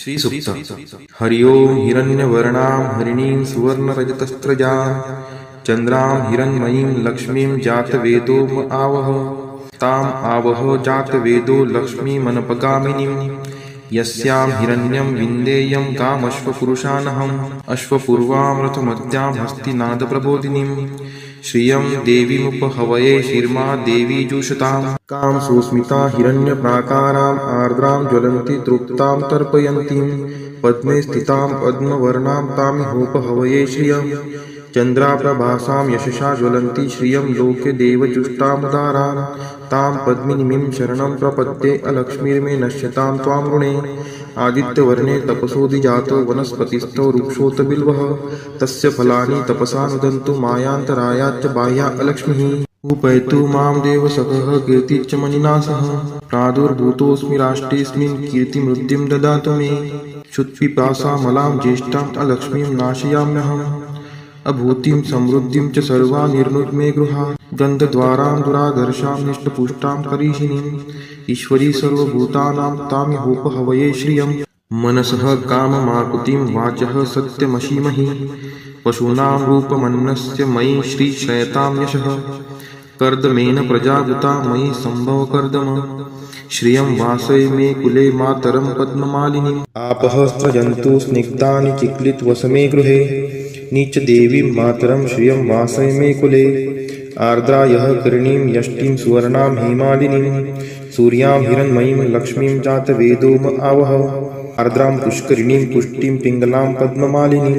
श्रीसूक्त हरि ओं हिरण्यवर्णां हरिणीं सुवर्णरजतस्रजां चन्द्रां हिरण्मयीं लक्ष्मीं जातवेदो आवह ताम् आवह जातवेदो लक्ष्मीमनपगामिनीं यस्यां हिरण्यं विन्देयं कामश्वपुरुषानहम् अश्वपूर्वामृतमद्यां हस्तिनादप्रबोधिनीं श्रियं देवीमुपहवये शिर्मा देवी जुषताम् कां सुस्मिता हिरण्यप्राकाराम् आर्द्रां ज्वलन्ति तृप्तां तर्पयन्तीं पद्मे स्थितां पद्मवर्णां तामिहोपहवये श्रियं चन्द्राप्रभासां यशसा ज्वलन्ति श्रियं लोके देवजुष्टामुदारां तां पद्मिनीं शरणं प्रपद्ये अलक्ष्मीर्मे नश्यतां त्वां ऋणे आदित्यवर्णे तपसोऽधिजातो वनस्पतिस्थो वृक्षोऽत बिल्वः तस्य फलानि तपसा नुदन्तु मायान्तरायाच्च बाह्या अलक्ष्मीः उपैतु मां देवसखः कीर्तिश्च मणिना सह प्रादुर्भूतोऽस्मि राष्ट्रेऽस्मिन् कीर्तिमृद्धिं ददातु मे क्षुत्पिपासामलां ज्येष्ठाम् अलक्ष्मीं नाशयाम्यहम् अभूतिं समृद्धिं च सर्वा निर्नुद्मे गृहात् गन्धद्वारां दुराधर्षां निष्टपुष्टां करीषिणीम् ईश्वरी सर्वभूतानां तामिहोपहवये श्रियं मनसः काममाकुतिं वाचः सत्यमशीमहि पशूनां रूपमन्नस्य मयि श्रीशयतां यशः कर्दमेन प्रजावृता मयि सम्भवकर्दम श्रियं वासय मे कुले मातरं पद्ममालिनीम् आपः स्रजन्तु स्निग्धानि चिक्लितवसमे गृहे नीचदेवीं मातरं श्रियं वासय मे कुले आर्द्रायः करणीं यष्टिं सुवर्णां हेमालिनीं सूर्यां हिरण्मयीं लक्ष्मीं जातवेदो आवह आर्द्रां पुष्करिणीं पुष्टिं पिङ्गलां पद्ममालिनीं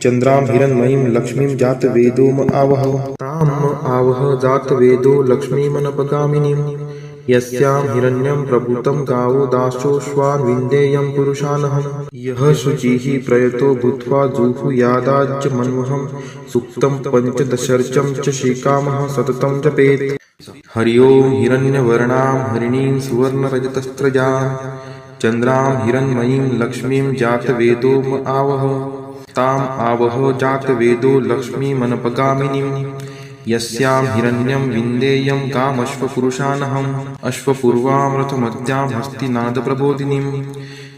चन्द्रां हिरण्मयीं लक्ष्मीं जातवेदो आवह ताम् आवह जातवेदो लक्ष्मीमनपगामिनीं यस्यां हिरण्यं प्रभूतं गावो दासोऽश्वान् विन्देयं पुरुषानहम् यः शुचिः प्रयतो भूत्वा जुहुयादाज्यमन्वहं सुक्तं पञ्चदशर्चं च श्रीकामः सततं जपेत् हरि ओं हिरण्यवर्णां हरिणीं सुवर्णरजतस्रजां चन्द्रां हिरण्मयीं लक्ष्मीं जातवेदो आवह ताम् आवह जातवेदो लक्ष्मीमनपगामिनीं यस्यां हिरण्यं विन्देयं कामश्वपुरुषानहम् अश्वपूर्वामृतमद्यां हस्तिनादप्रबोधिनीं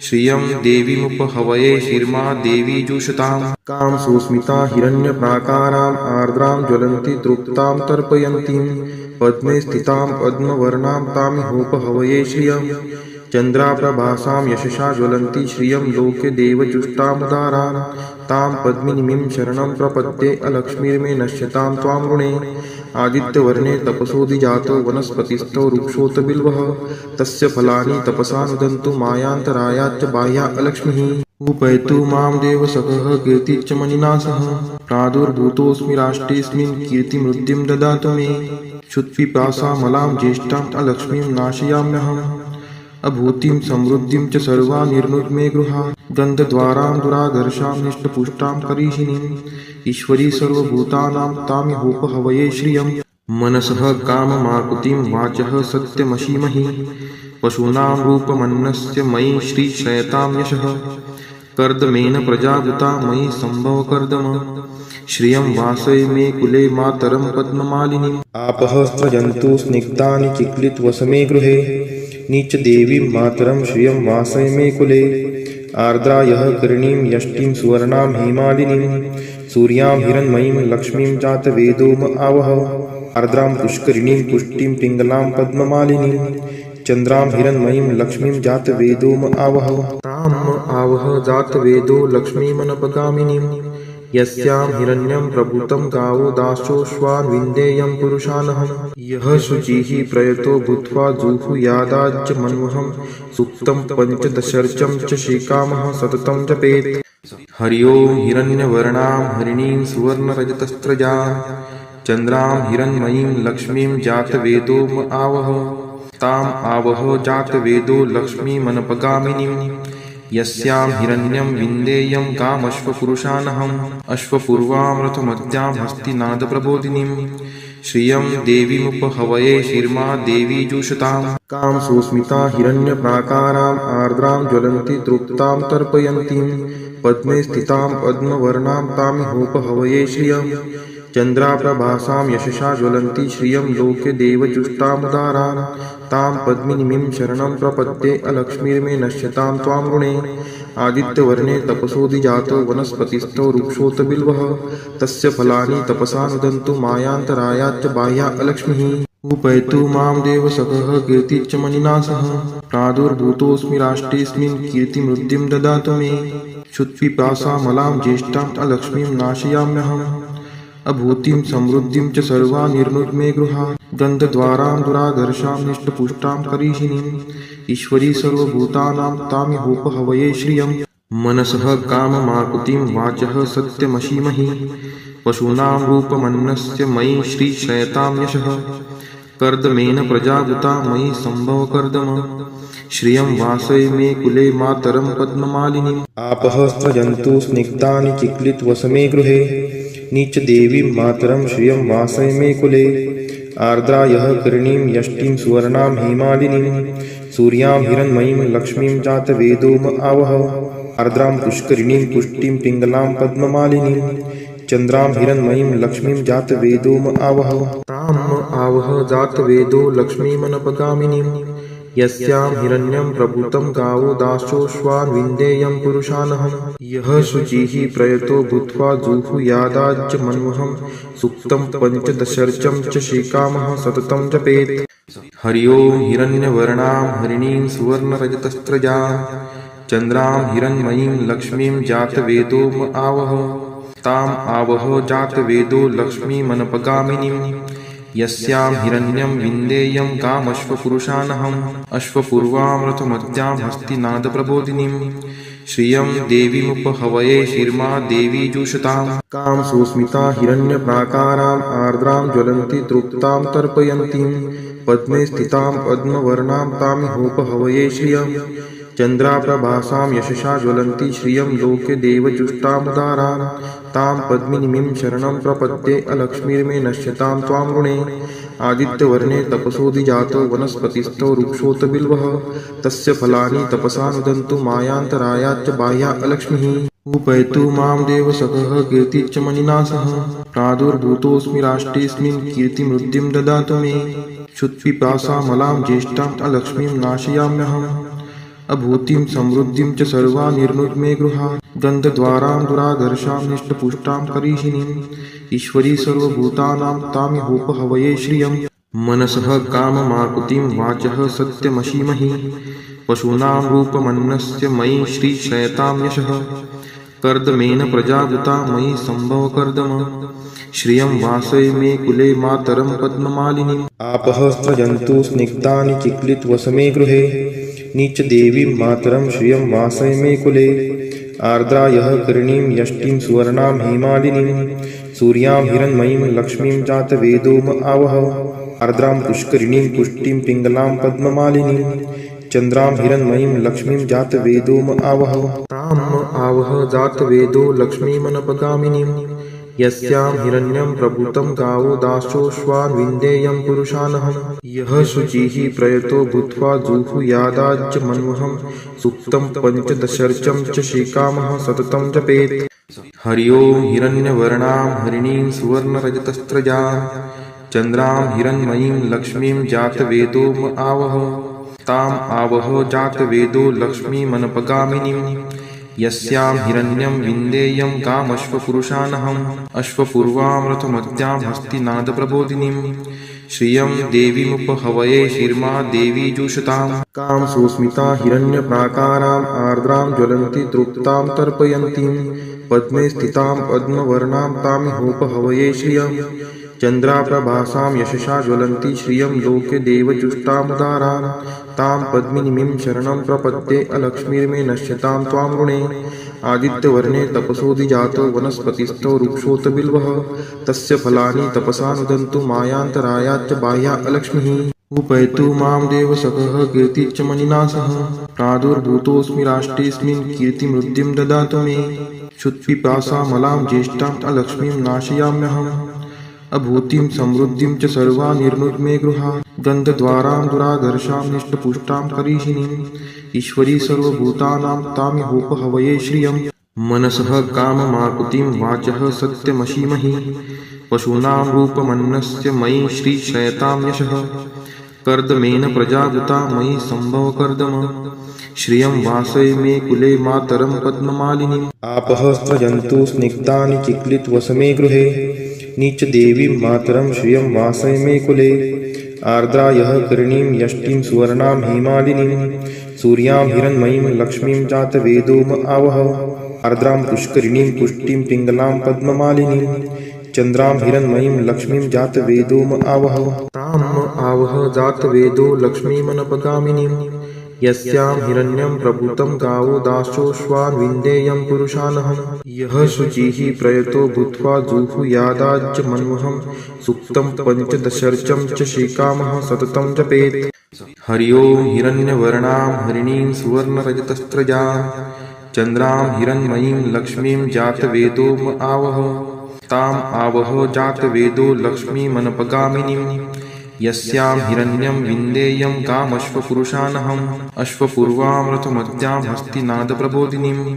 श्रियं देवीमुपहवये शिर्मा देवी जुषताम् कां सुस्मिता हिरण्यप्राकाराम् आर्द्रां ज्वलन्ति तृप्तां तर्पयन्तीं पद्मे स्थितां पद्मवर्णां तामिहोपहवये श्रियं चन्द्राप्रभासां यशसा ज्वलन्ति श्रियं लोके देवजुष्टामुदारां तां पद्मिनीं शरणं प्रपद्ये अलक्ष्मीर्मे नश्यतां त्वां ऋणे आदित्यवर्णे तपसोऽधिजातो वनस्पतिस्थो वृक्षोऽत बिल्वः तस्य फलानि तपसा नुदन्तु मायान्तरायाच्च बाह्या अलक्ष्मीः उपैतु मां देवसखः कीर्तिश्च मणिना सह प्रादुर्भूतोऽस्मि राष्ट्रेऽस्मिन् कीर्तिमृद्धिं ददातु मे क्षुत्पिपासामलां ज्येष्ठाम् अलक्ष्मीं नाशयाम्यहम् अभूतिं समृद्धिं च सर्वा निर्नुद्मे गृहात् गन्धद्वारां दुराधर्षां निष्टपुष्टां करीषिणीम् ईश्वरी सर्वभूतानां तामिहोपहवये श्रियं मनसः काममाकुतिं वाचः सत्यमशीमहि पशूनां रूपमन्नस्य मयि श्रीशयतां यशः कर्दमेन प्रजावृता मयि सम्भवकर्दम श्रियं वासय मे कुले मातरं पद्ममालिनीम् आपः स्रजन्तु स्निग्धानि चिक्लितवसमे गृहे नीचदेवीं मातरं श्रियं वासय मे कुले आर्द्रायः करणीं यष्टिं सुवर्णां हेमालिनीं सूर्यां हिरण्मयीं लक्ष्मीं जातवेदो आवह आर्द्रां पुष्करिणीं पुष्टिं पिङ्गलां पद्ममालिनीं चन्द्रां हिरण्मयीं लक्ष्मीं जातवेदो आवह ताम् आवह जातवेदो लक्ष्मीमनपगामिनीं यस्यां हिरण्यं प्रभूतं गावो दासोऽश्वान् विन्देयं पुरुषानहम् यः शुचिः प्रयतो भूत्वा जुहुयादाज्यमन्वहं सुक्तं पञ्चदशर्चं च श्रीकामः सततं जपेत् हरि ओं हिरण्यवर्णां हरिणीं सुवर्णरजतस्रजां चन्द्रां हिरण्मयीं लक्ष्मीं जातवेदो आवह ताम् आवह जातवेदो लक्ष्मीमनपगामिनीं यस्यां हिरण्यं विन्देयं कामश्वपुरुषानहम् अश्वपूर्वामृतमद्यां हस्तिनादप्रबोधिनीं श्रियं देवीमुपहवये शिर्मा देवी जुषताम् कां सुस्मिता हिरण्यप्राकाराम् आर्द्रां ज्वलन्ति तृप्तां तर्पयन्तीं पद्मे स्थितां पद्मवर्णां तामिहोपहवये श्रियं चन्द्राप्रभासां यशसा ज्वलन्ति श्रियं लोके देवजुष्टामुदारान् तां पद्मिनीं शरणं प्रपद्ये अलक्ष्मीर्मे नश्यतां त्वां ऋणे आदित्यवर्णे तपसोऽधिजातो वनस्पतिस्थो वृक्षोऽत बिल्वः तस्य फलानि तपसा नुदन्तु मायान्तरायाच्च बाह्या अलक्ष्मीः उपैतु मां देवसखः कीर्तिश्च मणिना सह प्रादुर्भूतोऽस्मि राष्ट्रेऽस्मिन् कीर्तिमृद्धिं ददातु मे क्षुत्पिपासामलां ज्येष्ठाम् अलक्ष्मीं नाशयाम्यहम् अभूतिं समृद्धिं च सर्वा निर्नुद्मे गृहात् गन्धद्वारां दुराधर्षां निष्टपुष्टां करीषिणीम् ईश्वरी सर्वभूतानां तामिहोपहवये श्रियम् मनसः काममाकुतिं वाचः सत्यमशीमहि पशूनां रूपमन्नस्य मयि श्रीशयतां यशः कर्दमेन प्रजावृता मयि सम्भव कर्दम श्रियं वासय मे कुले मातरं पद्ममालिनीम् आपः स्रजन्तु स्निग्धानि चिक्लितवसमे गृहे नीचदेवीं मातरं श्रियं वासय मे कुले आर्द्रा यः करणीं यष्टिं सुवर्णां हेमालिनीं सूर्यां हिरण्मयीं लक्ष्मीं जातवेदोम आवह आर्द्रां पुष्करिणीं पुष्टिं पिङ्गलां पद्ममालिनीं चन्द्रां हिरण्मयीं लक्ष्मीं जातवेदोम आवह ताम् आवह जातवेदो लक्ष्मीमनपगामिनीं यस्यां हिरण्यं प्रभूतं गावो दासोऽश्वान् विन्देयं पुरुषानहं यः शुचिः प्रयतो भूत्वा जुहुयादाज्यमन्वहं सूक्तं पञ्चदशर्चं च श्रीकामः सततं जपेत् हरि ओं हिरण्यवर्णां हरिणीं सुवर्णरजतस्रजां चन्द्रां हिरण्मयीं लक्ष्मीं जातवेदोम आवह ताम् आवह जातवेदो लक्ष्मीमनपगामिनीं यस्यां हिरण्यं विन्देयं कामश्वपुरुषानहम् अश्वपूर्वामृतमत्यां हस्तिनादप्रबोधिनीं श्रियं देवीमुपहवये शिर्मा देवी जुषतां कां सुस्मिता हिरण्यप्राकाराम् आर्द्रां ज्वलन्ति तृप्तां तर्पयन्तीं पद्मे स्थितां पद्मवर्णां तामिहोपहवये श्रियम् चन्द्राप्रभासां यशसा ज्वलन्ति श्रियं लोके देवजुष्टामुदारान् तां पद्मिनीं शरणं प्रपद्ये अलक्ष्मीर्मे नश्यतां त्वां ऋणे आदित्यवर्णे तपसोऽधिजातो वनस्पतिस्थो वृक्षोऽत बिल्वः तस्य फलानि तपसा नुदन्तु मायान्तरायाच्च बाह्या अलक्ष्मीः उपैतु मां देवसखः कीर्तिश्च मणिना सह प्रादुर्भूतोऽस्मि राष्ट्रेऽस्मिन् कीर्तिमृद्धिं ददातु मे क्षुत्पिपासामलां ज्येष्ठाम् अलक्ष्मीं नाशयाम्यहम् अभूतिं समृद्धिं च सर्वा निर्नुद्मे गृहात् गन्धद्वारां दुराधर्षां निष्टपुष्टां करीषिणीम् ईश्वरी सर्वभूतानां तामिहोपहवये श्रियम् मनसः काममाकुतिं वाचः सत्यमशीमहि पशूनां रूपमन्नस्य मयि श्रीशयतां यशः कर्दमेन प्रजावृता मयि सम्भव कर्दम श्रियं वासय मे कुले मातरं पद्ममालिनीम् आपः स्रजन्तु स्निग्धानि चिक्लितवसमे गृहे नीचदेवीं मातरं श्रियं वासय मे कुले आर्द्रा यः करणीं यष्टिं सुवर्णां हेमालिनीं सूर्यां हिरण्मयीं लक्ष्मीं जातवेदोम आवह आर्द्रां पुष्करिणीं पुष्टिं पिङ्गलां पद्ममालिनीं चन्द्रां हिरण्मयीं लक्ष्मीं जातवेदोम आवह ताम् आवह जातवेदो लक्ष्मीमनपगामिनीं यस्यां हिरण्यं प्रभूतं गावो दासोऽश्वान् विन्देयं पुरुषानहं यः शुचिः प्रयतो भूत्वा जुहुयादाज्यमन्वहं सूक्तं पञ्चदशर्चं च श्रीकामः सततं जपेत् हरि ओं हिरण्यवर्णां हरिणीं सुवर्णरजतस्रजां चन्द्रां हिरण्मयीं लक्ष्मीं जातवेदोम आवह ताम् आवह जातवेदो लक्ष्मीमनपगामिनीं यस्यां हिरण्यं विन्देयं कामश्वपुरुषानहम् अश्वपूर्वामृतमत्यां हस्तिनादप्रबोधिनीं श्रियं देवीमुपहवये शिर्मा देवी जुषतां कां सुस्मिता हिरण्यप्राकाराम् आर्द्रां ज्वलन्ति तृप्तां तर्पयन्तीं पद्मे स्थितां पद्मवर्णां तामिहोपहवये श्रियम् चन्द्राप्रभासां यशसा ज्वलन्ति श्रियं लोके देवजुष्टामुदारान् तां पद्मिनीं शरणं प्रपद्ये अलक्ष्मीर्मे नश्यतां त्वां ऋणे आदित्यवर्णे तपसोऽधिजातो वनस्पतिस्थो वृक्षोऽत बिल्वः तस्य फलानि तपसा नुदन्तु मायान्तरायाच्च बाह्या अलक्ष्मीः उपैतु मां देवसखः कीर्तिश्च मणिना सह प्रादुर्भूतोऽस्मि राष्ट्रेऽस्मिन् कीर्तिमृद्धिं ददातु मे क्षुत्पिपासामलां ज्येष्ठाम् अलक्ष्मीं नाशयाम्यहम् अभूतिं समृद्धिं च सर्वा निर्नुद्मे गृहात् गन्धद्वारां दुराधर्षां निष्टपुष्टां करीषिणीम् ईश्वरी सर्वभूतानां तामिहोपहवये श्रियम् मनसः काममाकुतिं वाचः सत्यमशीमहि पशूनां रूपमन्नस्य मयि श्रीशयतां यशः कर्दमेन प्रजावृता मयि सम्भव कर्दम श्रियं वासय मे कुले मातरं पद्ममालिनीम् आपः स्रजन्तु स्निग्धानि चिक्लितवसमे गृहे नीच देवीं मातरं श्रियं वासय मे कुले आर्द्रायः करणीं यष्टिं सुवर्णां हेमालिनीं सूर्यां हिरण्मयीं लक्ष्मीं जातवेदोम आवह आर्द्रां पुष्करिणीं पुष्टिं पिङ्गलां पद्ममालिनीं चन्द्रां हिरण्मयीं लक्ष्मीं जातवेदोम आवह ताम् आवह जातवेदो लक्ष्मीमनपगामिनीं यस्यां हिरण्यं प्रभूतं गावो दासोऽश्वान् विन्देयं पुरुषानहं यः शुचिः प्रयतो भूत्वा जुहुयादाज्यमन्वहं सूक्तं पञ्चदशर्चं च श्रीकामः सततं जपेत् हरि ओं हिरण्यवर्णां हरिणीं सुवर्णरजतस्त्रजां चन्द्रां हिरण्मयीं लक्ष्मीं जातवेदोम आवह ताम् आवह जातवेदो लक्ष्मीमनपगामिनीं यस्यां हिरण्यं विन्देयं कामश्वपुरुषानहम् अश्वपूर्वां रथमद्यां हस्तिनादप्रबोधिनीं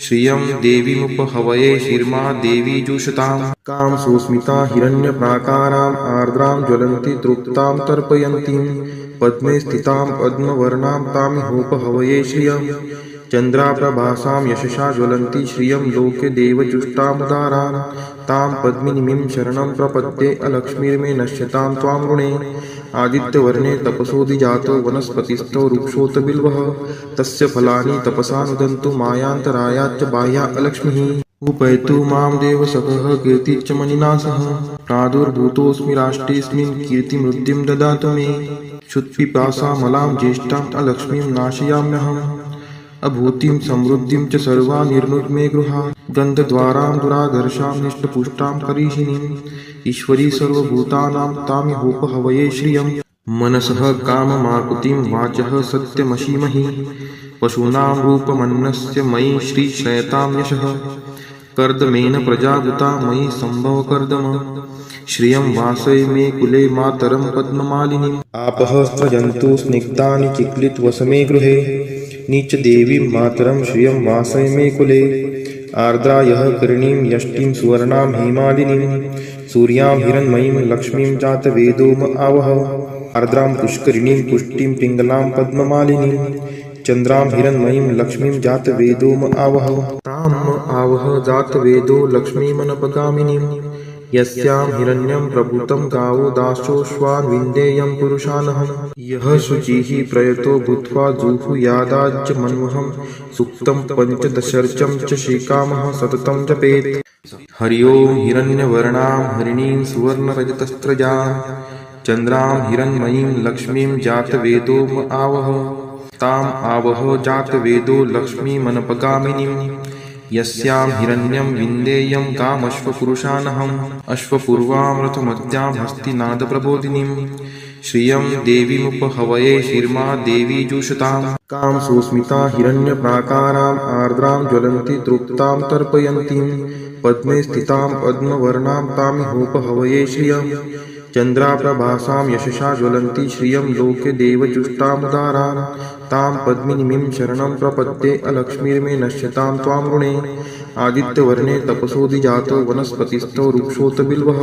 श्रियं देवीमुपहवये शिर्मा देवी जुषताम् कां सुस्मिता हिरण्यप्राकाराम् आर्द्रां ज्वलन्ति तृप्तां तर्पयन्तीं पद्मे स्थितां पद्मवर्णां तामिहोपहवये श्रियम् चन्द्राप्रभासां यशसा ज्वलन्ति श्रियं लोके देवजुष्टामुदारां तां पद्मिनीं शरणं प्रपद्ये अलक्ष्मीर्मे नश्यतां त्वां ऋणे आदित्यवर्णे तपसोऽधिजातो वनस्पतिस्थो वृक्षोऽत बिल्वः तस्य फलानि तपसा नुदन्तु मायान्तरायाच्च बाह्या अलक्ष्मीः उपैतु मां देवसखः कीर्तिश्च मणिना सह प्रादुर्भूतोऽस्मि राष्ट्रेऽस्मिन् कीर्तिमृद्धिं ददातु मे क्षुत्पिपासामलां ज्येष्ठाम् अलक्ष्मीं नाशयाम्यहम् अभूतिं समृद्धिं च सर्वा निर्नुद्मे गृहा गन्धद्वारां दुराधर्षां निष्टपुष्टां करीषिणीं ईश्वरी सर्वभूतानां तामिहोपहवये श्रियं मनसः काममाकुतिं वाचः सत्यमशीमहि पशूनां रूपमन्नस्य मयि श्रीशयतां यशः कर्दमेन प्रजावृता मयि सम्भव कर्दम श्रियं वासय मे कुले मातरं पद्ममालिनीम् आपः स्रजन्तु स्निग्धानि चिक्लितवसमे गृहे नीच देवीं मातरं श्रियं वासय मे कुले आर्द्रायः करणीं यष्टिं सुवर्णां हेमालिनीं सूर्यां हिरण्मयीं लक्ष्मीं जातवेदोम आवह आर्द्रां पुष्करिणीं पुष्टिं पिङ्गलां पद्ममालिनीं चन्द्रां हिरण्मयीं लक्ष्मीं जातवेदोम आवह ताम् आवह जातवेदो लक्ष्मीमनपगामिनीं यस्यां हिरण्यं प्रभूतं गावो दासोऽश्वान् विन्देयं पुरुषानहं यः शुचिः प्रयतो भूत्वा जुहुयादाज्यमन्वहं सूक्तं पञ्चदशर्चं च श्रीकामः सततं जपेत् हरि ओं हिरण्यवर्णां हरिणीं सुवर्णरजतस्त्रजां चन्द्रां हिरण्मयीं लक्ष्मीं जातवेदोम आवह ताम् आवह जातवेदो लक्ष्मीमनपगामिनीं यस्यां हिरण्यं विन्देयं कामश्वपुरुषानहम् अश्वपूर्वां रथमद्यां हस्तिनादप्रबोधिनीं श्रियं देवीमुपहवये शिर्मा देवी जुषताम् कां सुस्मिता हिरण्यप्राकाराम् आर्द्रां ज्वलन्ति तृप्तां तर्पयन्तीं पद्मे स्थितां पद्मवर्णां तामिहोपहवये श्रियं चन्द्राप्रभासां यशसा ज्वलन्ति श्रियं लोके देवजुष्टामुदारां तां पद्मिनीं शरणं प्रपद्ये अलक्ष्मीर्मे नश्यतां त्वां ऋणे आदित्यवर्णे तपसोऽधिजातो वनस्पतिस्थो वृक्षोऽत बिल्वः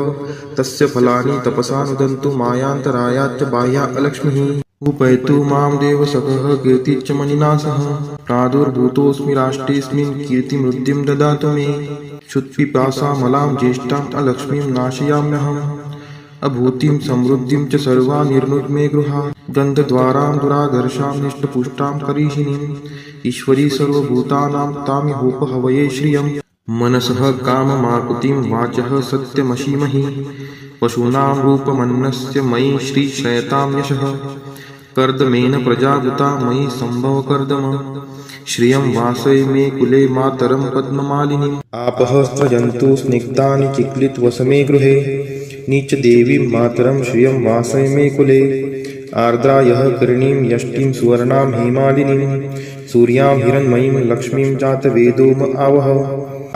तस्य फलानि तपसा नुदन्तु मायान्तरायाच्च बाह्या अलक्ष्मीः उपैतु मां देवसखः कीर्तिश्च मणिना सह प्रादुर्भूतोऽस्मि राष्ट्रेऽस्मिन् कीर्तिमृद्धिं ददातु मे क्षुत्पिपासामलां ज्येष्ठाम् अलक्ष्मीं नाशयाम्यहम् अभूतिं समृद्धिं च सर्वा निर्नुद्मे गृहा गन्धद्वारां दुराधर्षां निष्टपुष्टां करीषिणीं ईश्वरी सर्वभूतानां तामिहोपहवये श्रियं मनसः काममाकुतिं वाचः सत्यमशीमहि पशूनां रूपमन्नस्य मयि श्रीशयतां यशः कर्दमेन प्रजावृता मयि सम्भव कर्दम श्रियं वासय मे कुले मातरं पद्ममालिनीम् आपः स्रजन्तु स्निग्धानि चिक्लितवसमे गृहे नीच देवीं मातरं श्रियं वासय मे कुले आर्द्रायः करणीं यष्टिं सुवर्णां हेमालिनीं सूर्यां हिरण्मयीं लक्ष्मीं जातवेदोम आवह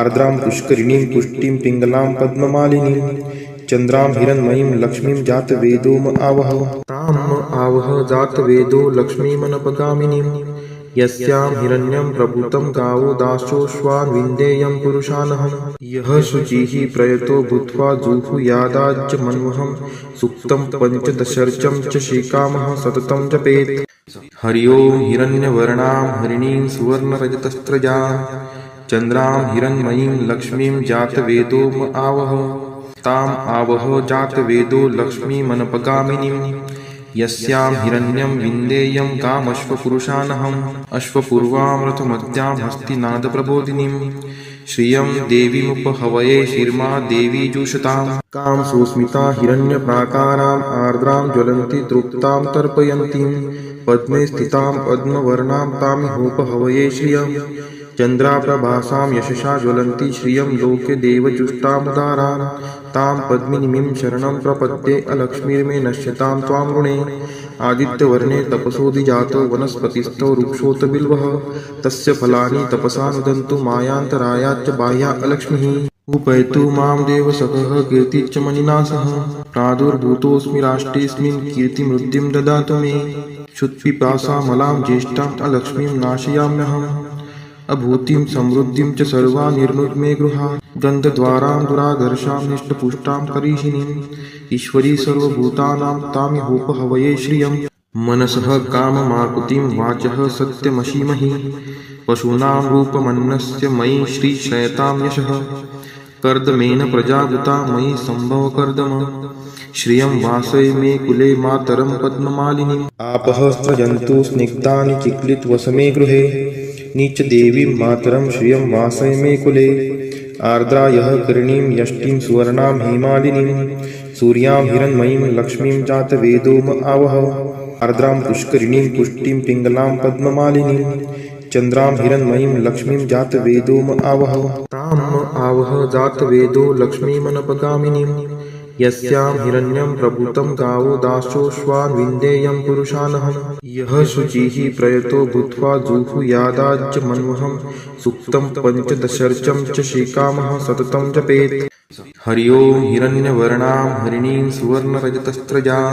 आर्द्रां पुष्करिणीं पुष्टिं पिङ्गलां पद्ममालिनीं चन्द्रां हिरण्मयीं लक्ष्मीं जातवेदोम आवह ताम् आवह जातवेदो लक्ष्मीमनपगामिनीं यस्यां हिरण्यं प्रभूतं गावो दासोऽश्वान् विन्देयं पुरुषानहम् यः शुचिः प्रयतो भूत्वा जुहुयादाज्यमन्वहं सूक्तं पञ्चदशर्चं च श्रीकामः सततं जपेत्। हरि ओं हिरण्यवर्णां हरिणीं सुवर्णरजतस्रजां चन्द्रां हिरण्मयीं लक्ष्मीं जातवेदो आवह ताम् आवह जातवेदो लक्ष्मीमनपगामिनीं यस्यां हिरण्यं विन्देयं कामश्वपुरुषानहम् अश्वपूर्वामृतमद्यां हस्तिनादप्रबोधिनीं श्रियं देवीमुपहवये शिर्मा देवी जुषताम् कां सुस्मिता हिरण्यप्राकाराम् आर्द्रां ज्वलन्ति तृप्तां तर्पयन्तीं पद्मे स्थितां पद्मवर्णां तामिहोपहवये श्रियं चन्द्राप्रभासां यशसा ज्वलन्ति श्रियं लोके देवजुष्टामुदारां तां पद्मिनीं शरणं प्रपद्ये अलक्ष्मीर्मे नश्यतां त्वां ऋणे आदित्यवर्णे तपसोऽधिजातो वनस्पतिस्थो वृक्षोऽत बिल्वः तस्य फलानि तपसा नुदन्तु मायान्तरायाच्च बाह्या अलक्ष्मीः उपैतु मां देवसखः कीर्तिश्च मणिना सह प्रादुर्भूतोऽस्मि राष्ट्रेऽस्मिन् कीर्तिमृद्धिं ददातु मे क्षुत्पिपासामलां ज्येष्ठाम् अलक्ष्मीं नाशयाम्यहम् अभूतिं समृद्धिं च सर्वा निर्नुद्मे गृहात् गन्धद्वारां दुराधर्षां निष्टपुष्टां करीषिणीम् ईश्वरी सर्वभूतानां तामिहोपहवये श्रियम् मनसः काममाकुतिं वाचः सत्यमशीमहि पशूनां रूपमन्नस्य मयि श्रीशयतां यशः कर्दमेन प्रजावृता मयि सम्भव कर्दम श्रियं वासय मे कुले मातरं पद्ममालिनीम् आपः स्रजन्तु स्निग्धानि चिक्लितवसमे गृहे नीच देवीं मातरं श्रियं वासय मे कुले आर्द्रा यः कर्णीं यष्टिं सुवर्णां हेमालिनीं सूर्यां हिरण्मयीं लक्ष्मीं जातवेदो आवह आर्द्रां पुष्करिणीं पुष्टिं पिङ्गलां पद्ममालिनीं चन्द्रां हिरण्मयीं लक्ष्मीं जातवेदो आवह ताम् आवह जातवेदो लक्ष्मीमनपगामिनीं यस्यां हिरण्यं प्रभूतं गावो दासोऽश्वान् विन्देयं पुरुषानहम् यः शुचिः प्रयतो भूत्वा जुहुयादाज्यमन्वहं सूक्तं पञ्चदशर्चं च श्रीकामः सततं जपेत्। हरि ओं हिरण्यवर्णां हरिणीं सुवर्णरजतस्रजां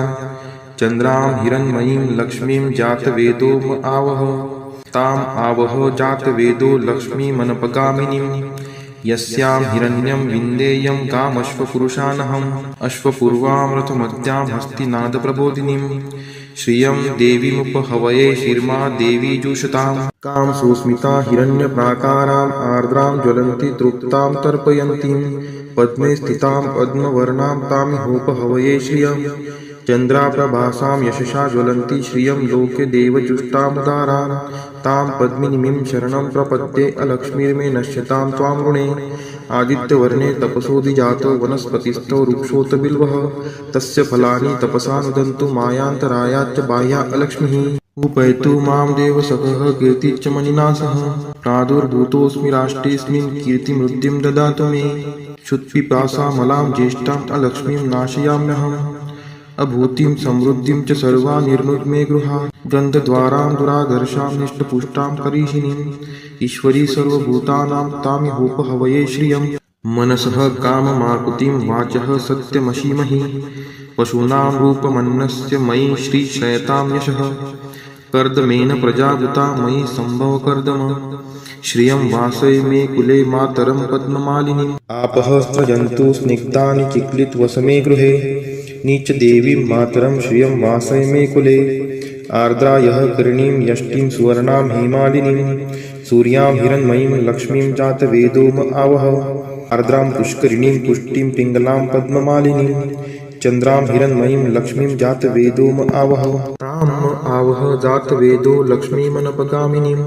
चन्द्रां हिरण्मयीं लक्ष्मीं जातवेदो आवह ताम् आवह जातवेदो लक्ष्मीमनपगामिनीं यस्यां हिरण्यं विन्देयं कामश्वपुरुषानहम् अश्वपूर्वामृतमद्यां हस्तिनादप्रबोधिनीं श्रियं देवीमुपहवये शिर्मा देवी जुषताम् कां सुस्मिता हिरण्यप्राकाराम् आर्द्रां ज्वलन्ति तृप्तां तर्पयन्तीं पद्मे स्थितां पद्मवर्णां तामिहोपहवये श्रियं चन्द्राप्रभासां यशसा ज्वलन्ति श्रियं लोके देवजुष्टामुदारां तां पद्मिनीं शरणं प्रपद्ये अलक्ष्मीर्मे नश्यतां त्वां ऋणे आदित्यवर्णे तपसोऽधिजातो वनस्पतिस्थो वृक्षोऽत बिल्वः तस्य फलानि तपसा नुदन्तु मायान्तरायाच्च बाह्या अलक्ष्मीः उपैतु मां देवसखः कीर्तिश्च मणिना सह प्रादुर्भूतोऽस्मि राष्ट्रेऽस्मिन् कीर्तिमृद्धिं ददातु मे क्षुत्पिपासामलां ज्येष्ठाम् अलक्ष्मीं नाशयाम्यहम् अभूतिं समृद्धिं च सर्वा निर्नुद्मे गृहात् गन्धद्वारां दुराधर्षां निष्टपुष्टां करीषिणीम् ईश्वरी सर्वभूतानां तामिहोपहवये श्रियम् मनसः काममाकुतिं वाचः सत्यमशीमहि पशूनां रूपमन्नस्य मयि श्रीशयतां यशः कर्दमेन प्रजावृता मयि सम्भव कर्दम श्रियं वासय मे कुले मातरं पद्ममालिनीम् आपः स्रजन्तु स्निग्धानि चिक्लितवसमे गृहे नीच देवीं मातरं श्रियं वासय मे कुले आर्द्रा यः कर्णीं यष्टिं सुवर्णां हेमालिनीं सूर्यां हिरण्मयीं लक्ष्मीं जातवेदो आवह आर्द्रां पुष्करिणीं पुष्टिं पिङ्गलां पद्ममालिनीं चन्द्रां हिरण्मयीं लक्ष्मीं जातवेदो आवह ताम् आवह जातवेदो लक्ष्मीमनपगामिनीं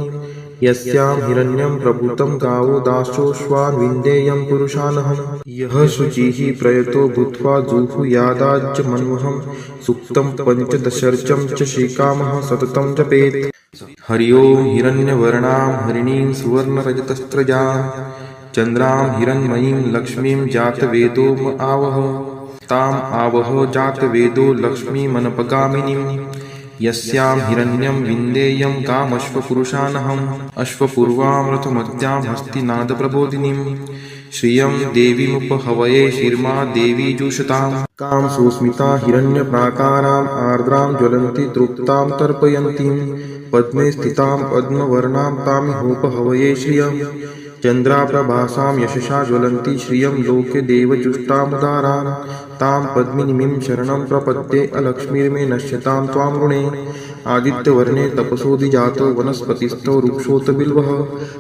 यस्यां हिरण्यं प्रभूतं गावो दासोऽश्वान् विन्देयं पुरुषानहम् यः शुचिः प्रयतो भूत्वा जुहुयादाज्यमन्वहं सूक्तं पञ्चदशर्चं च श्रीकामः सततं जपेत्। हरि ओं हिरण्यवर्णां हरिणीं सुवर्णरजतस्रजां चन्द्रां हिरण्मयीं लक्ष्मीं जातवेदो आवह ताम् आवह जातवेदो लक्ष्मीमनपगामिनीं यस्यां हिरण्यं विन्देयं कामश्वपुरुषानहम् अश्वपूर्वामृतमद्यां हस्तिनादप्रबोधिनीं श्रियं देवीमुपहवये शिर्मा देवी जुषताम् कां सुस्मिता हिरण्यप्राकाराम् आर्द्रां ज्वलन्ति तृप्तां तर्पयन्तीं पद्मे स्थितां पद्मवर्णां तामिहोपहवये श्रियम् चन्द्राप्रभासां यशसा ज्वलन्ति श्रियं लोके देवजुष्टामुदारान् तां पद्मिनीं शरणं प्रपद्ये अलक्ष्मीर्मे नश्यतां त्वां ऋणे आदित्यवर्णे तपसोऽधिजातो वनस्पतिस्थो वृक्षोऽत बिल्वः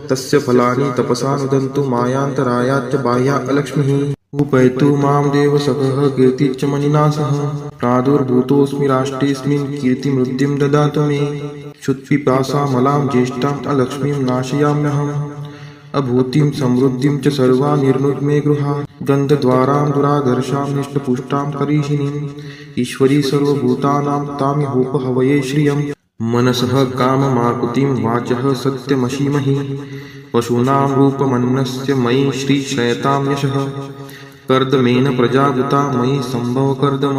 तस्य फलानि तपसा नुदन्तु मायान्तरायाच्च बाह्या अलक्ष्मीः उपैतु मां देवसखः कीर्तिश्च मणिना सह प्रादुर्भूतोऽस्मि राष्ट्रेऽस्मिन् कीर्तिमृद्धिं ददातु मे क्षुत्पिपासामलां ज्येष्ठाम् अलक्ष्मीं नाशयाम्यहम् अभूतिं समृद्धिं च सर्वा निर्नुद्मे गृहा गन्धद्वारां दुराधर्षां निष्टपुष्टां करीषिणीम् ईश्वरी सर्वभूतानां तामिहोपहवये श्रियं मनसः काममाकुतिं वाचः सत्यमशीमहि पशूनां रूपमन्नस्य मयि श्रीश्रयतां यशः कर्दमेन प्रजाभूता मयि सम्भवकर्दम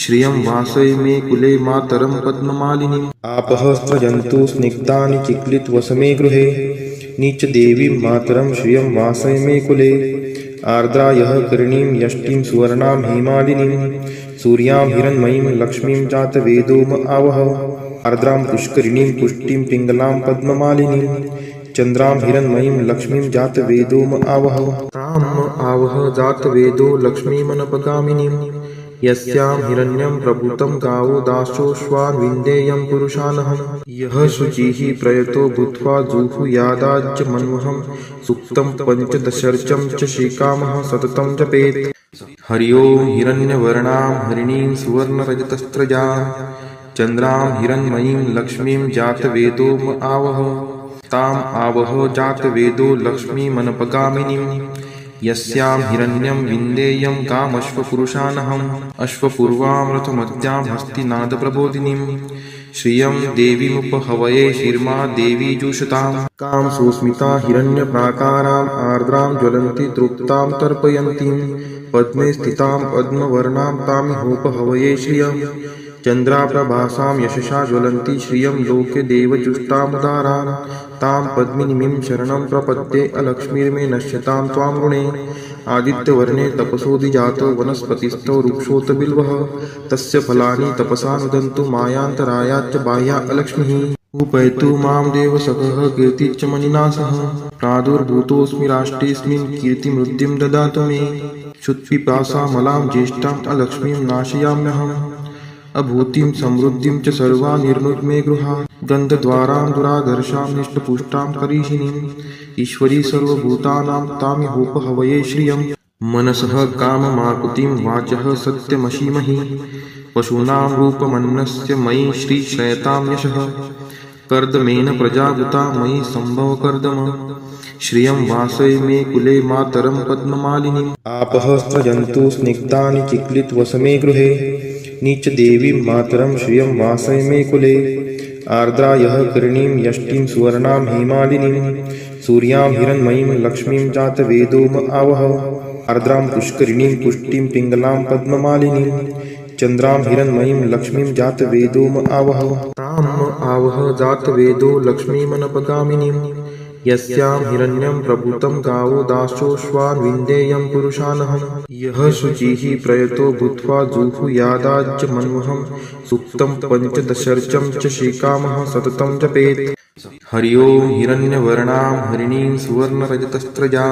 श्रियं वासय मे कुले मातरं पद्ममालिनीम् आपः स्रजन्तु स्निग्धानि चिक्लितवसमे गृहे नीचदेवीं मातरं श्रियं वासय मे कुले आर्द्रा यः करणीं यष्टिं सुवर्णां हेमालिनीं सूर्यां हिरण्मयीं लक्ष्मीं जातवेदोम आवह आर्द्रां पुष्करिणीं पुष्टिं पिङ्गलां पद्ममालिनीं चन्द्रां हिरण्मयीं लक्ष्मीं जातवेदोम आवह ताम् आवह जातवेदो लक्ष्मीमनपगामिनीं यस्यां हिरण्यं प्रभूतं गावो दासोऽश्वान् विन्देयं पुरुषानहं यः शुचिः प्रयतो भूत्वा जुहुयादाज्यमन्वहं सुक्तं पञ्चदशर्चं च श्रीकामः सततं जपेत् हरि ओं हिरण्यवर्णां हरिणीं सुवर्णरजतस्त्रजां चन्द्रां हिरण्मयीं लक्ष्मीं जातवेदोम आवह ताम् आवह जातवेदो लक्ष्मीमनपगामिनीं यस्यां हिरण्यं विन्देयं कामश्वपुरुषानहम् अश्वपूर्वामृतमत्यां हस्तिनादप्रबोधिनीं श्रियं देवीमुपहवये शिर्मा देवी जुषताम् कां सुस्मिता हिरण्यप्राकाराम् आर्द्रां ज्वलन्ति तृप्तां तर्पयन्तीं पद्मे स्थितां पद्मवर्णां तामिहोपहवये श्रियं चन्द्राप्रभासां यशसा ज्वलन्ति श्रियं लोके देवजुष्टामुदारान् तां पद्मिनीं शरणं प्रपद्ये अलक्ष्मीर्मे नश्यतां त्वां ऋणे आदित्यवर्णे तपसोऽधिजातो वनस्पतिस्थो वृक्षोऽत बिल्वः तस्य फलानि तपसा नुदन्तु मायान्तरायाच्च बाह्या अलक्ष्मीः उपैतु मां देवसखः कीर्तिश्च मणिना सह प्रादुर्भूतोऽस्मि राष्ट्रेऽस्मिन् कीर्तिमृद्धिं ददातु मे क्षुत्पिपासामलां ज्येष्ठाम् अलक्ष्मीं नाशयाम्यहम् अभूतिं समृद्धिं च सर्वा निर्नुद्मे गृहा गन्धद्वारां दुराधर्षां निष्टपुष्टां करीषिणीम् ईश्वरी सर्वभूतानां तामिहोपहवये श्रियं मनसः काममाकुतिं वाचः सत्यमशीमहि पशूनां रूपमन्नस्य मयि श्रीश्रयतां यशः कर्दमेन प्रजाभूता मयि सम्भवकर्दम श्रियं वासय मे कुले मातरं पद्ममालिनीम् आपः स्रजन्तु स्निग्धानि चिक्लितवसमे गृहे नीचदेवीं मातरं श्रियं वासय मे कुले आर्द्रा यः करणीं यष्टिं सुवर्णां हेमालिनीं सूर्यां हिरण्मयीं लक्ष्मीं जातवेदोम आवह आर्द्रां पुष्करिणीं पुष्टिं पिङ्गलां पद्ममालिनीं चन्द्रां हिरण्मयीं लक्ष्मीं जातवेदोम आवह ताम् आवह जातवेदो लक्ष्मीमनपगामिनीं यस्यां हिरण्यं प्रभूतं गावो दासोऽश्वान् विन्देयं पुरुषानहं यः शुचिः प्रयतो भूत्वा जुहुयादाज्यमन्वहं सुक्तं पञ्चदशर्चं च श्रीकामः सततं जपेत् हरि ओं हिरण्यवर्णां हरिणीं सुवर्णरजतस्त्रजां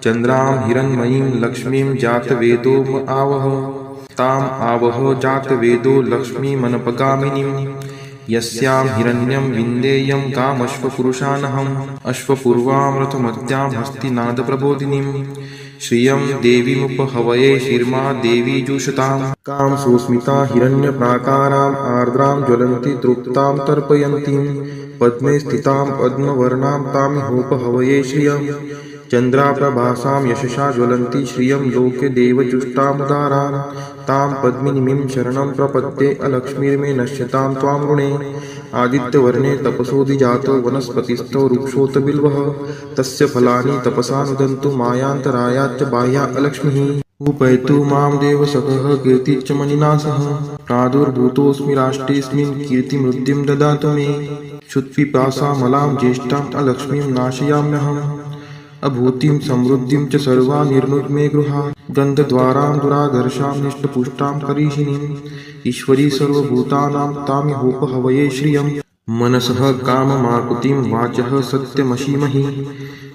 चन्द्रां हिरण्मयीं लक्ष्मीं जातवेदोम आवह ताम् आवह जातवेदो लक्ष्मीमनपगामिनीं यस्यां हिरण्यं विन्देयं कामश्वपुरुषानहम् अश्वपूर्वामृतमत्यां हस्तिनादप्रबोधिनीं श्रियं देवीमुपहवये शिर्मा देवी जुषताम् कां सुस्मिता हिरण्यप्राकाराम् आर्द्रां ज्वलन्ति तृप्तां तर्पयन्तीं पद्मे स्थितां पद्मवर्णां तामिहोपहवये श्रियं चन्द्राप्रभासां यशसा ज्वलन्ति श्रियं लोके देवजुष्टामुदारान् तां पद्मिनीं शरणं प्रपद्ये अलक्ष्मीर्मे नश्यतां त्वां ऋणे आदित्यवर्णे तपसोऽधिजातो वनस्पतिस्थो वृक्षोऽत बिल्वः तस्य फलानि तपसा नुदन्तु मायान्तरायाच्च बाह्या अलक्ष्मीः उपैतु मां देवसखः कीर्तिश्च मणिना सह प्रादुर्भूतोऽस्मि राष्ट्रेऽस्मिन् कीर्तिमृद्धिं ददातु मे क्षुत्पिपासामलां ज्येष्ठाम् अलक्ष्मीं नाशयाम्यहम् अभूतिं समृद्धिं च सर्वान् निर्नुद्मे गृहात् गन्धद्वारां दुराधर्षां निष्टपुष्टां करीषिणीम् ईश्वरी सर्वभूतानां तामिहोपहवये श्रियम् मनसः काममाकुतिं वाचः सत्यमशीमहि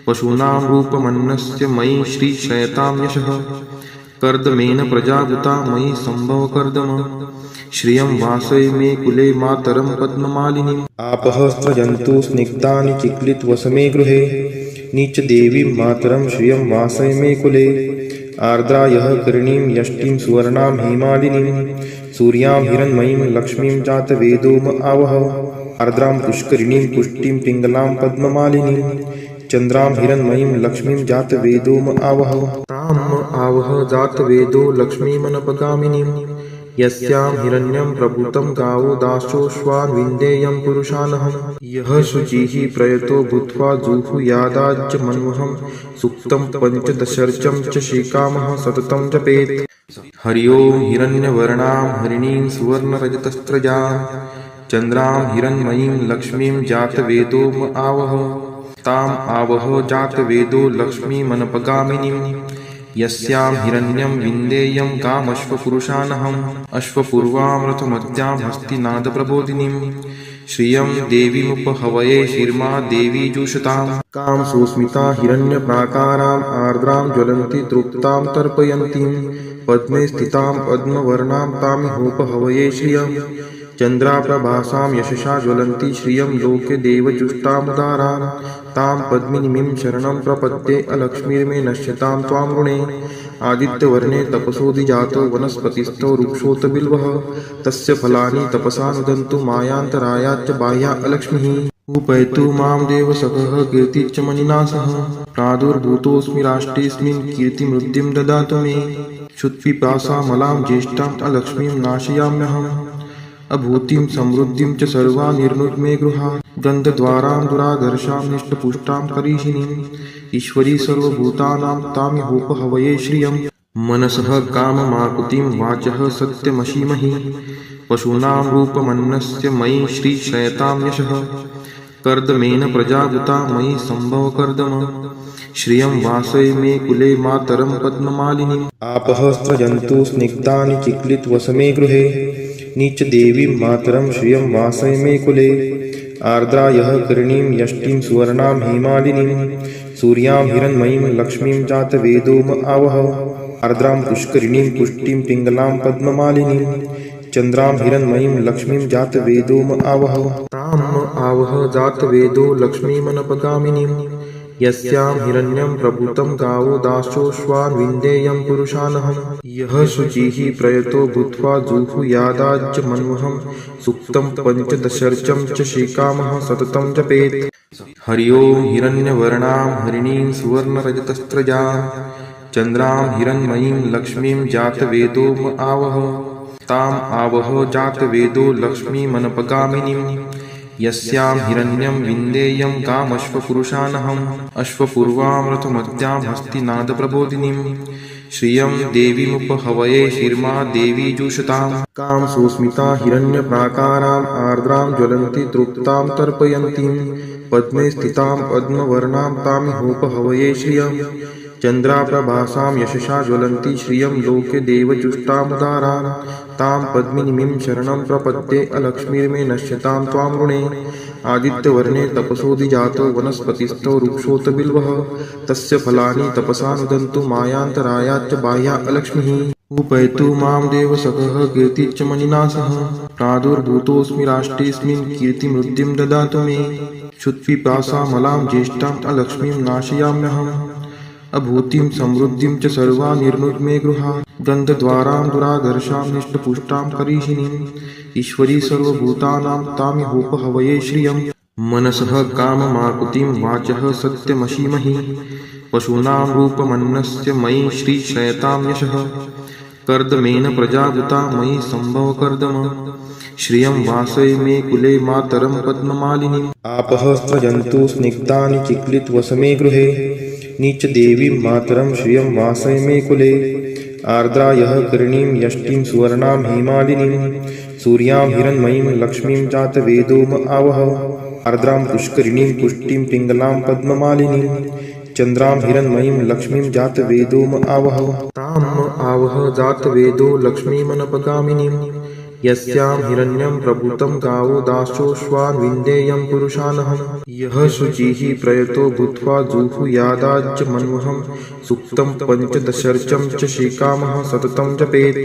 पशूनां रूपमन्नस्य मयि श्रीशयतां यशः कर्दमेन प्रजाभूता मयि सम्भव कर्दम श्रियं वासय मे कुले मातरं पद्ममालिनीम् आपः स्रजन्तु स्निग्धानि चिक्लितवसमे गृहे नीच देवीं मातरं श्रियं वासय मे कुले आर्द्रा यः करणीं यष्टिं सुवर्णां हेमालिनीं सूर्यां हिरण्मयीं लक्ष्मीं जातवेदोम आवह आर्द्रां पुष्करिणीं पुष्टिं पिङ्गलां पद्ममालिनीं चन्द्रां हिरण्मयीं लक्ष्मीं जातवेदोम आवह ताम् आवह जातवेदो लक्ष्मीमनपगामिनीं यस्यां हिरण्यं प्रभूतं गावो दासोऽश्वान् विन्देयं पुरुषानहं यः शुचिः प्रयतो भूत्वा जुहुयादाज्य मन्वहं सुक्तं पञ्चदशर्चं च श्रीकामः सततं जपेत् हरि ओं हिरण्यवर्णां हरिणीं सुवर्णरजतस्त्रजां चन्द्रां हिरण्मयीं लक्ष्मीं जातवेदोम आवह ताम् आवह जातवेदो लक्ष्मीमनपगामिनीं यस्यां हिरण्यं विन्देयं कामश्वपुरुषानहम् अश्वपूर्वां रथमद्यां हस्तिनादप्रबोधिनीं श्रियं देवीमुपहवये शिर्मा देवी जुषताम् कां सुस्मिता हिरण्यप्राकाराम् आर्द्रां ज्वलन्ति तृप्तां तर्पयन्तीं पद्मे स्थितां पद्मवर्णां तामिहोपहवये श्रियम् चन्द्राप्रभासां यशसा ज्वलन्ति श्रियं लोके देवजुष्टामुदारां तां पद्मिनीं शरणं प्रपद्ये अलक्ष्मीर्मे नश्यतां त्वां ऋणे आदित्यवर्णे तपसोऽधिजातो वनस्पतिस्थो वृक्षोऽत बिल्वः तस्य फलानि तपसा नुदन्तु मायान्तरायाच्च बाह्या अलक्ष्मीः उपैतु मां देवसखः कीर्तिश्च मणिना सह प्रादुर्भूतोऽस्मि राष्ट्रेऽस्मिन् कीर्तिमृद्धिं ददातु मे क्षुत्पिपासामलां ज्येष्ठाम् अलक्ष्मीं नाशयाम्यहम् अभूतिं समृद्धिं च सर्वान् निर्नुद्मे गृहात् गन्धद्वारां दुराधर्षां निष्टपुष्टां करीषिणीम् ईश्वरी सर्वभूतानां तामिहोपहवये श्रियम् मनसः काममाकुतिं वाचः सत्यमशीमहि पशूनां रूपमन्नस्य मयि श्रीशयतां यशः कर्दमेन प्रजाभूता मयि सम्भव कर्दम श्रियं वासय मे कुले मातरं पद्ममालिनीम् आपः स्रजन्तु स्निग्धानि चिक्लितवसमे गृहे नीच देवीं मातरं श्रियं वासय मे कुले आर्द्रा यः करणीं यष्टिं सुवर्णां हेमालिनीं सूर्यां हिरण्मयीं लक्ष्मीं जातवेदोम आवह आर्द्रां पुष्करिणीं पुष्टिं पिङ्गलां पद्ममालिनीं चन्द्रां हिरण्मयीं लक्ष्मीं जातवेदोम आवह ताम् आवह जातवेदो लक्ष्मीमनपगामिनीं यस्यां हिरण्यं प्रभूतं गावो दासोऽश्वान् विन्देयं पुरुषानहं यः शुचिः प्रयतो भूत्वा जुहुयादाज्य मन्वहं सुक्तं पञ्चदशर्चं च श्रीकामः सततं जपेत् हरि ओं हिरण्यवर्णां हरिणीं सुवर्णरजतस्त्रजां चन्द्रां हिरण्मयीं लक्ष्मीं जातवेदोम आवह ताम् आवह जातवेदो लक्ष्मीमनपगामिनीं यस्यां हिरण्यं विन्देयं कामश्वपुरुषानहम् अश्वपूर्वां रथमद्यां हस्तिनादप्रबोधिनीं श्रियं देवीमुपहवये शिर्मा देवी जुषताम् कां सुस्मिता हिरण्यप्राकाराम् आर्द्रां ज्वलन्ति तृप्तां तर्पयन्तीं पद्मे स्थितां पद्मवर्णां तामिहोपहवये श्रियम् चन्द्राप्रभासां यशसा ज्वलन्ति श्रियं लोके देवजुष्टामुदारां तां पद्मिनीं शरणं प्रपद्ये अलक्ष्मीर्मे नश्यतां त्वां ऋणे आदित्यवर्णे तपसोऽधिजातो वनस्पतिस्थो वृक्षोऽत बिल्वः तस्य फलानि तपसा नुदन्तु मायान्तरायाच्च बाह्या अलक्ष्मीः उपैतु मां देवसखः कीर्तिश्च मणिना सह प्रादुर्भूतोऽस्मि राष्ट्रेऽस्मिन् कीर्तिमृद्धिं ददातु मे क्षुत्पिपासामलां ज्येष्ठाम् अलक्ष्मीं नाशयाम्यहम् अभूतिं समृद्धिं च सर्वान् निर्नुद्मे गृहात् गन्धद्वारां दुराधर्षां निष्टपुष्टां करीषिणीम् ईश्वरी सर्वभूतानां तामिहोपहवये श्रियम् मनसः काममाकुतिं वाचः सत्यमशीमहि पशूनां रूपमन्नस्य मयि श्रीशयतां यशः कर्दमेन प्रजाभूता मयि सम्भव कर्दम श्रियं वासय मे कुले मातरं पद्ममालिनीम् आपः स्रजन्तु स्निग्धानि चिक्लितवसमे गृहे नीच देवीं मातरं श्रियं वासय मे कुले आर्द्रा यः करणीं यष्टिं सुवर्णां हेमालिनीं सूर्यां हिरण्मयीं लक्ष्मीं जातवेदोम आवह आर्द्रां पुष्करिणीं पुष्टिं पिङ्गलां पद्ममालिनीं चंद्रां हिरण्मयीं लक्ष्मीं जातवेदोम आवह ताम आवह जातवेदो लक्ष्मीमनपगामिनीं यस्यां हिरण्यं प्रभूतं गावो दासोऽश्वान् विन्देयं पुरुषानहं यः शुचिः प्रयतो भूत्वा जुहुयादाज्य मन्वहं सूक्तं पञ्चदशर्चं च श्रीकामः सततं जपेत्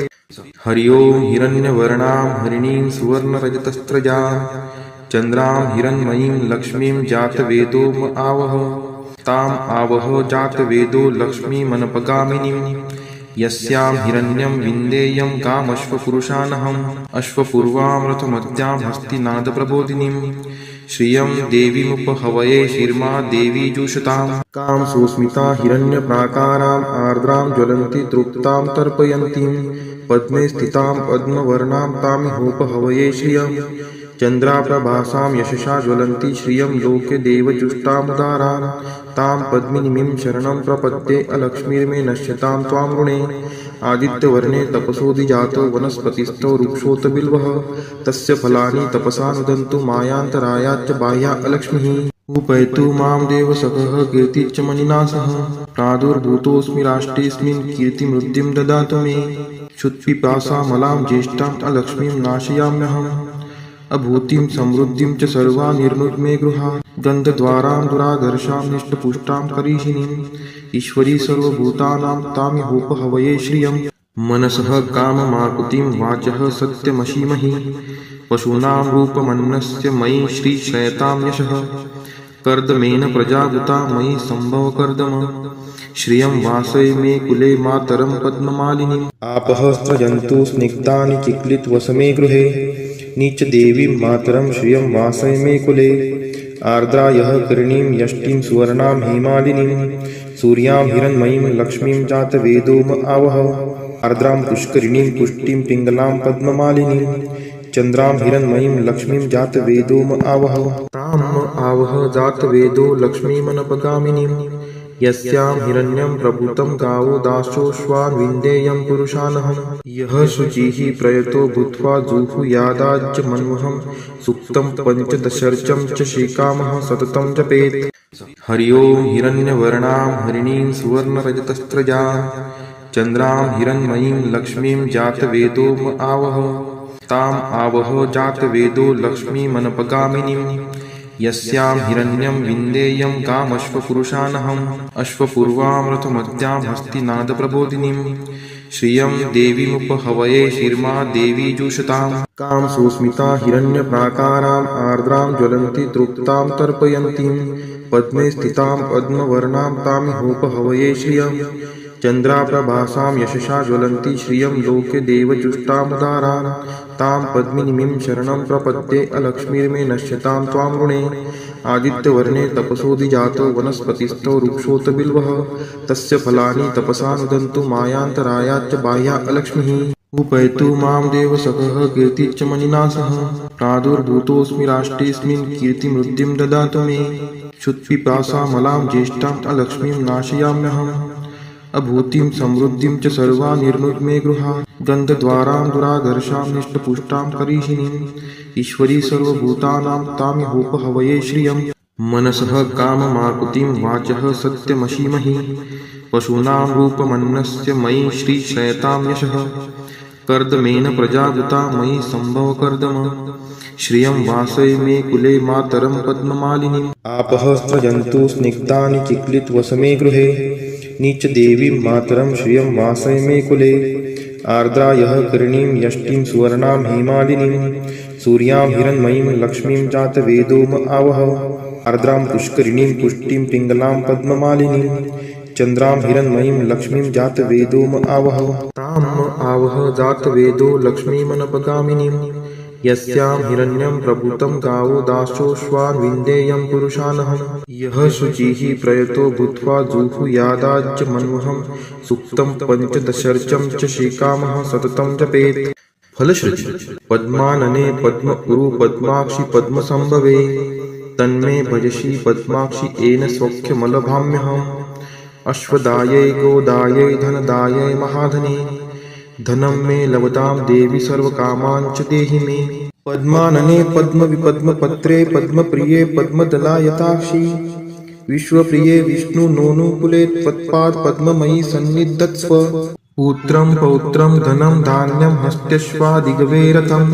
हरि ओं हिरण्यवर्णां हरिणीं सुवर्णरजतस्रजां चंद्रां हिरण्मयीं लक्ष्मीं जातवेदोम आवह ताम आवह जातवेदो लक्ष्मीमनपगामिनीं यस्यां हिरण्यं विन्देयं कामश्वपुरुषानहम् अश्वपूर्वामृतमत्यां हस्तिनादप्रबोधिनीं श्रियं देवीमुपहवये शिर्मा देवी जुषतां कां सुस्मिता हिरण्यप्राकाराम् आर्द्रां ज्वलन्ति तृप्तां तर्पयन्तीं पद्मे स्थितां पद्मवर्णां तामिहोपहवये श्रियं चन्द्राप्रभासां यशसा ज्वलन्ति श्रियं लोके देवजुष्टामुदारां तां पद्मिनीं शरणं प्रपद्ये अलक्ष्मीर्मे नश्यतां त्वां ऋणे आदित्यवर्णे तपसोऽधिजातो वनस्पतिस्थो वृक्षोऽत बिल्वः तस्य फलानि तपसा नुदन्तु मायान्तरायाच्च बाह्या अलक्ष्मीः उपैतु मां देवसखः कीर्तिश्च मणिना सह प्रादुर्भूतोऽस्मि राष्ट्रेऽस्मिन् कीर्तिमृद्धिं ददातु मे क्षुत्पिपासामलां ज्येष्ठाम् अलक्ष्मीं नाशयाम्यहम् अभूतिं समृद्धिं च सर्वा निर्नुद्मे गृहा गन्धद्वारां दुराधर्षां निष्टपुष्टां करीषिणीम् ईश्वरी सर्वभूतानां तामिहोपहवये श्रियं मनसः काममाकुतिं वाचः सत्यमशीमहि पशूनां रूपमन्नस्य मयि श्रीशयतां यशः कर्दमेन प्रजाभूता मयि सम्भवकर्दम श्रियं वासय मे कुले मातरं पद्ममालिनीम् आपः स्रजन्तु स्निग्धानि चिक्लितवसमे गृहे नीच देवीं मातरं श्रियं वासय मे कुले आर्द्रा यः कर्णीं यष्टिं सुवर्णां हेमालिनीं सूर्यां हिरण्मयीं लक्ष्मीं जातवेदोम आवह आर्द्रां पुष्करिणीं पुष्टिं पिङ्गलां पद्ममालिनीं चन्द्रां हिरण्मयीं लक्ष्मीं जातवेदोम आवह ताम आवह जातवेदो लक्ष्मीमनपगामिनीं यस्यां हिरण्यं प्रभूतं गावो दासोऽश्वान् विन्देयं पुरुषानहं यः शुचिः प्रयतो भूत्वा जुहुयादाज्य मन्वहं सूक्तं पञ्चदशर्चं च श्रीकामः सततं जपेत् हरि ओं हिरण्यवर्णां हरिणीं सुवर्णरजतस्रजां चंद्रां हिरण्मयीं लक्ष्मीं जातवेदोम आवह ताम आवह जातवेदो लक्ष्मीमनपगामिनीं यस्यां हिरण्यं विन्देयं कामश्वपुरुषानहम् अश्वपूर्वामृतमत्यां हस्तिनादप्रबोधिनीं श्रियं देवीमुपहवये शिर्मा देवी जुषतां कां सुस्मिता हिरण्यप्राकाराम् आर्द्रां ज्वलन्ति तृप्तां तर्पयन्तीं पद्मे स्थितां पद्मवर्णां तामिहोपहवये श्रियं चन्द्राप्रभासां यशसा ज्वलन्ति श्रियं लोके देवजुष्टामुदारां तां पद्मिनीं शरणं प्रपद्ये अलक्ष्मीर्मे नश्यतां त्वां ऋणे आदित्यवर्णे तपसोऽधिजातो वनस्पतिस्थो वृक्षोऽत बिल्वः तस्य फलानि तपसा नुदन्तु मायान्तरायाच्च बाह्या अलक्ष्मीः उपैतु मां देवसखः कीर्तिश्च मणिना सह प्रादुर्भूतोऽस्मि राष्ट्रेऽस्मिन् कीर्तिमृद्धिं ददातु मे क्षुत्पिपासामलां ज्येष्ठाम् अलक्ष्मीं नाशयाम्यहम् अभूतिं समृद्धिं च सर्वा निर्नुद्मे गृहा गन्धद्वारां दुराधर्षां निष्टपुष्टां करीषिणीम् ईश्वरी सर्वभूतानां तामिहोपहवये श्रियं मनसः काममाकुतिं वाचः सत्यमशीमहि पशूनां रूपमन्नस्य मयि श्रीशयतां यशः कर्दमेन प्रजाभूता मयि सम्भवकर्दम श्रियं वासय मे कुले मातरं पद्ममालिनीम् आपः स्रजन्तु स्निग्धानि चिक्लितवसमे गृहे नीच देवीं मातरं श्रियं वासय मे कुले आर्द्रा यः कर्णीं यष्टिं सुवर्णां हेमालिनीं सूर्यां हिरण्मयीं लक्ष्मीं जातवेदोम आवह आर्द्रां पुष्करिणीं पुष्टिं पिङ्गलां पद्ममालिनीं चन्द्रां हिरण्मयीं लक्ष्मीं जातवेदोम आवह ताम आवह जातवेदो लक्ष्मीमनपगामिनीं यस्यां हिरण्यं प्रभूतं गावो दासोऽश्वान् विन्देयं पुरुषानहं यः शुचिः प्रयतो भूत्वा जुहुयादाज्य मन्वहं सूक्तं पञ्चदशर्चं च श्रीकामः सततं जपेत् फलश्रुति पद्मानने पद्म उरु पद्माक्षि पद्मसंभवे तन्मे भजसि पद्माक्षि येन सौख्यमलभाम्यहम् अश्वदायै गोदायै धनदायै महाधने धनं मे लवतां देवी सर्वकामान् च देहि मे पद्मानने पद्मविपद्मपत्रे पद्मप्रिये पद्मदलायताक्षी विश्वप्रिये विष्णु नोनुकुले त्वत्पाद पद्ममयी सन्निधत्स्व पुत्रं पौत्रं धनं धान्यं हस्त्यश्वादिगवे रथं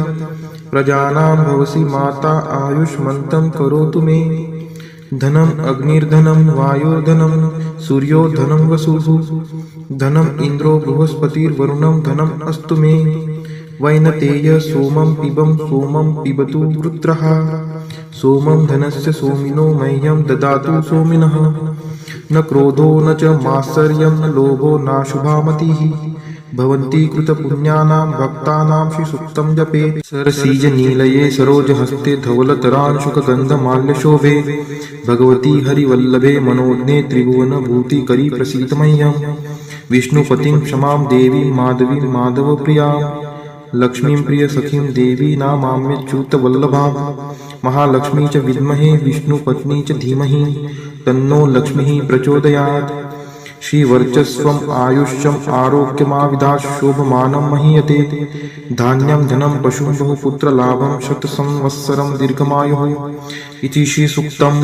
प्रजानां भवसि माता आयुष्मन्तं करोतु मे धनम् अग्निर्धनं वायुर्धनं सूर्यो धनं वसुः धनम् इन्द्रो बृहस्पतिर्वरुणं धनम् अस्तु मे वैनतेय सोमं पिबतु वृत्रः सोमं धनस्य सोमिनो मह्यं ददातु सोमिनः न क्रोधो न च मात्सर्यं न लोभो नाशुभा मतिः भवन्ति कृतपुण्यानां भक्तानां श्रीसूक्तं जपेत् सरसीजनीलये सरोजहस्ते धवलतरांशुकगन्धमाल्यशोभे भगवती हरिवल्लभे मनोज्ञे त्रिभुवनभूतिकरी प्रसीद मह्यं विष्णुपतिं क्षमां देवीं माधवीं माधवप्रियां लक्ष्मीं प्रियसखीं देवी नामाम्यच्युतवल्लभां महालक्ष्मी च विद्महे विष्णुपत्नी च धीमहि तन्नो लक्ष्मीः प्रचोदयात् श्रीवर्चस्वम् आयुष्यम् आरोग्यमाविधात् शोभमानं महीयते धान्यं धनं पशुं बहुपुत्रलाभं शतसंवत्सरं दीर्घमायुः इति श्रीसूक्तम्।